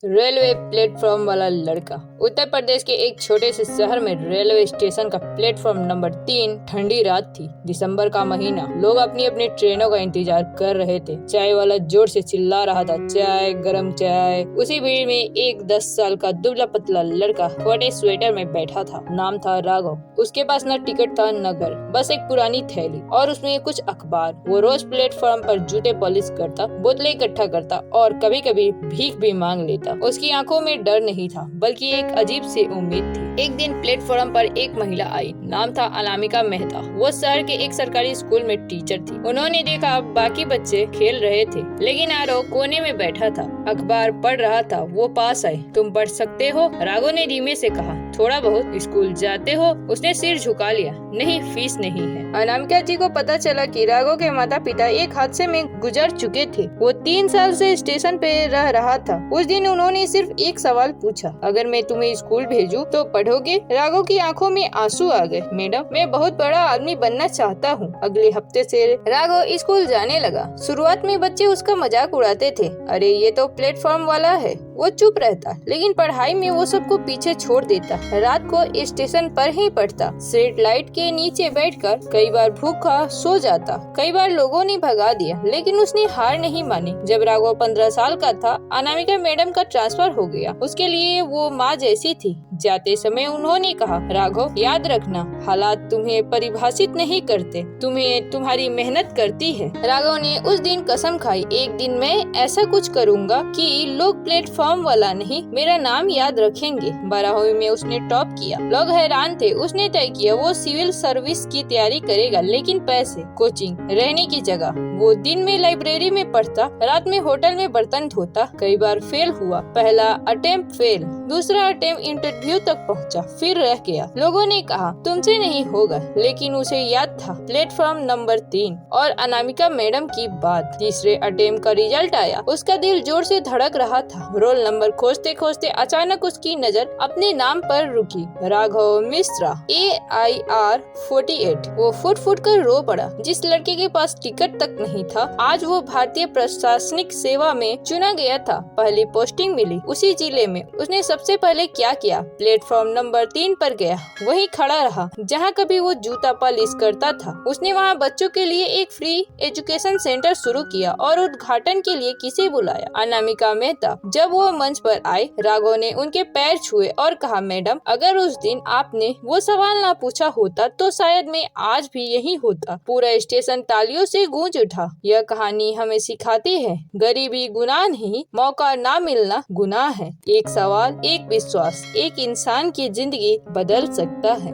Railway platform वाला लड़का। उत्तर प्रदेश के एक छोटे से शहर में रेलवे स्टेशन का प्लेटफॉर्म नंबर 3। ठंडी रात थी, दिसंबर का महीना। लोग अपनी अपनी ट्रेनों का इंतजार कर रहे थे। चाय वाला जोर से चिल्ला रहा था, चाय, गरम चाय। उसी भीड़ में एक 10 साल का दुबला पतला लड़का फटे स्वेटर में बैठा था। नाम था राघव। उसके पास न टिकट था न घर, बस एक पुरानी थैली और उसमें कुछ अखबार। वो रोज प्लेटफॉर्म पर जूते पॉलिश करता, बोतलें इकट्ठा करता और कभी कभी भीख भी मांग लेता। उसकी आंखों में डर नहीं था, बल्कि एक अजीब सी उम्मीद थी। एक दिन प्लेटफॉर्म पर एक महिला आई। नाम था अनामिका मेहता। वो शहर के एक सरकारी स्कूल में टीचर थी। उन्होंने देखा बाकी बच्चे खेल रहे थे, लेकिन आरव कोने में बैठा था, अखबार पढ़ रहा था। वो पास आई। तुम पढ़ सकते हो? राघव ने धीमे से कहा। थोड़ा बहुत। स्कूल जाते हो? उसने सिर झुका लिया। नहीं, फीस नहीं है। अनामिका जी को पता चला कि राघव के माता पिता एक हादसे में गुजर चुके थे। वो 3 साल से स्टेशन पे रह रहा था। उस दिन उन्होंने सिर्फ एक सवाल पूछा, अगर मैं तुम्हें स्कूल भेजूं तो पढ़ोगे? राघव की आंखों में आंसू आ गए। मैडम, मैं बहुत बड़ा आदमी बनना चाहता हूँ। अगले हफ्ते से राघव स्कूल जाने लगा। शुरुआत में बच्चे उसका मजाक उड़ाते थे, अरे ये तो प्लेटफॉर्म वाला है। वो चुप रहता, लेकिन पढ़ाई में वो सबको पीछे छोड़ देता। रात को स्टेशन पर ही पढ़ता। स्ट्रीट लाइट के नीचे बैठकर कई बार भूखा सो जाता। कई बार लोगों ने भगा दिया, लेकिन उसने हार नहीं मानी। जब राघव 15 साल का था, अनामिका मैडम का ट्रांसफर हो गया। उसके लिए वो माँ जैसी थी। जाते समय उन्होंने कहा, राघव याद रखना, हालात तुम्हें परिभाषित नहीं करते, तुम्हें तुम्हारी मेहनत करती है। राघव ने उस दिन कसम खाई, एक दिन मैं ऐसा कुछ करूँगा कि लोग प्लेटफॉर्म वाला नहीं, मेरा नाम याद रखेंगे। 12वीं में उसने टॉप किया। लोग हैरान थे। उसने तय किया वो सिविल सर्विस की तैयारी करेगा, लेकिन पैसे, कोचिंग, रहने की जगह। वो दिन में लाइब्रेरी में पढ़ता, रात में होटल में बर्तन धोता। कई बार फेल हुआ। पहला अटेम्प्ट फेल, दूसरा अटेम्प्ट इंटरव्यू तक पहुंचा, फिर रह गया। लोगों ने कहा तुमसे नहीं होगा, लेकिन उसे याद था प्लेटफॉर्म नंबर 3 और अनामिका मैडम की बात। तीसरे अटेम्प्ट का रिजल्ट आया। उसका दिल जोर से धड़क रहा था। रोल नंबर खोजते खोजते अचानक उसकी नजर अपने नाम पर रुकी, राघव मिश्रा, AIR 48। वो फुट फुट कर रो पड़ा। जिस लड़के के पास टिकट तक नहीं था, आज वो भारतीय प्रशासनिक सेवा में चुना गया था। पहली पोस्टिंग मिली उसी जिले में। उसने सबसे पहले क्या किया? प्लेटफॉर्म नंबर 3 पर गया। वहीं खड़ा रहा जहां कभी वो जूता पॉलिश करता था। उसने वहां बच्चों के लिए एक फ्री एजुकेशन सेंटर शुरू किया और उद्घाटन के लिए किसे बुलाया? अनामिका मेहता। जब वो मंच पर आए, राघव ने उनके पैर छुए और कहा, मैडम, अगर उस दिन आपने वो सवाल ना पूछा होता तो शायद मैं आज भी यही होता। पूरा स्टेशन तालियों से गूंज उठा। यह कहानी हमें सिखाती है, गरीबी गुनाह नहीं, मौका ना मिलना गुनाह है। एक सवाल, एक विश्वास, एक इंसान की जिंदगी बदल सकता है।